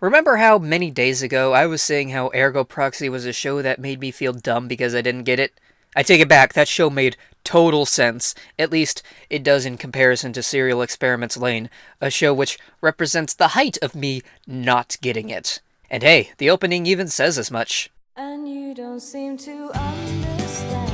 Remember how many days ago I was saying how Ergo Proxy was a show that made me feel dumb because I didn't get it? I take it back, that show made total sense. At least, it does in comparison to Serial Experiments Lain, a show which represents the height of me not getting it. And hey, the opening even says as much. And you don't seem to understand.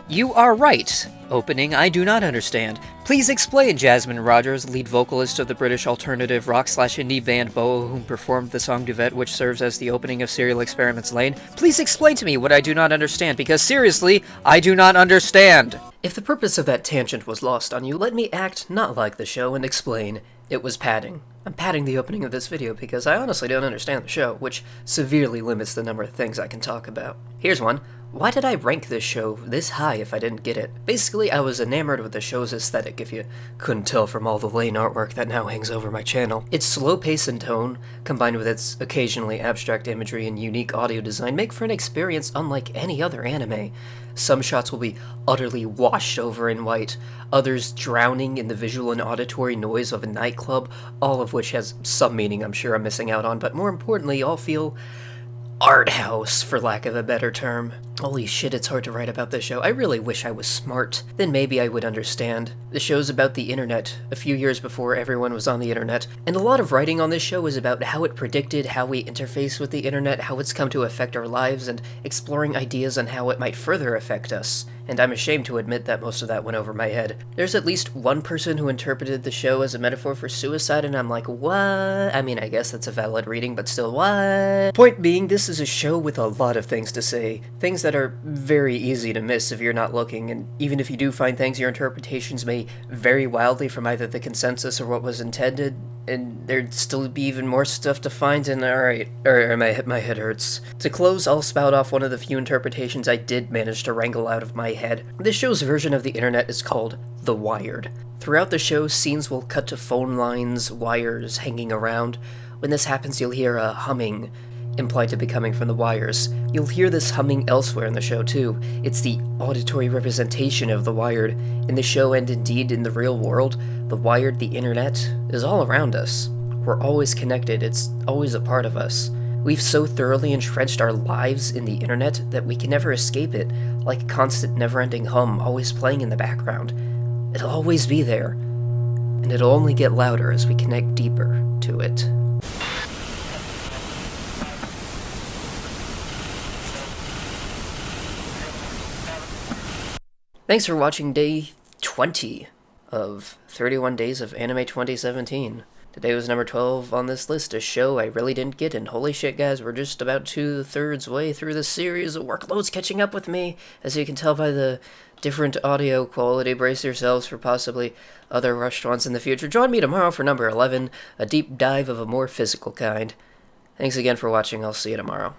You are right. Opening, I do not understand. Please explain, Jasmine Rogers, lead vocalist of the British alternative rock/indie band BOOOY, whom performed the song Duvet, which serves as the opening of Serial Experiments Lain. Please explain to me what I do not understand, because seriously, I do not understand. If the purpose of that tangent was lost on you, let me act not like the show and explain. It was padding. I'm padding the opening of this video because I honestly don't understand the show, which severely limits the number of things I can talk about. Here's one. Why did I rank this show this high if I didn't get it? Basically, I was enamored with the show's aesthetic, if you couldn't tell from all the Lain artwork that now hangs over my channel. Its slow pace and tone, combined with its occasionally abstract imagery and unique audio design, make for an experience unlike any other anime. Some shots will be utterly washed over in white, others drowning in the visual and auditory noise of a nightclub, all of which has some meaning I'm sure I'm missing out on, but more importantly, all feel arthouse, for lack of a better term. Holy shit, it's hard to write about this show. I really wish I was smart. Then maybe I would understand. The show's about the internet, a few years before everyone was on the internet, and a lot of writing on this show is about how it predicted how we interface with the internet, how it's come to affect our lives, and exploring ideas on how it might further affect us. And I'm ashamed to admit that most of that went over my head. There's at least one person who interpreted the show as a metaphor for suicide, and I'm like, what? I mean, I guess that's a valid reading, but still, what? Point being, this is a show with a lot of things to say. Things that are very easy to miss if you're not looking, and even if you do find things, your interpretations may vary wildly from either the consensus or what was intended, and there'd still be even more stuff to find, and alright, my head hurts. To close, I'll spout off one of the few interpretations I did manage to wrangle out of my head. This show's version of the internet is called The Wired. Throughout the show, scenes will cut to phone lines, wires hanging around. When this happens, you'll hear a humming, implied to be coming from the wires. You'll hear this humming elsewhere in the show too. It's the auditory representation of the wired. In the show and indeed in the real world, the wired, the internet, is all around us. We're always connected, it's always a part of us. We've so thoroughly entrenched our lives in the internet that we can never escape it, like a constant never-ending hum always playing in the background. It'll always be there, and it'll only get louder as we connect deeper to it. Thanks for watching day 20 of 31 Days of Anime 2017. Today was number 12 on this list, a show I really didn't get, and holy shit guys, we're just about 2/3 way through the series. The workload's catching up with me, as you can tell by the different audio quality. Brace yourselves for possibly other rushed ones in the future. Join me tomorrow for number 11, a deep dive of a more physical kind. Thanks again for watching, I'll see you tomorrow.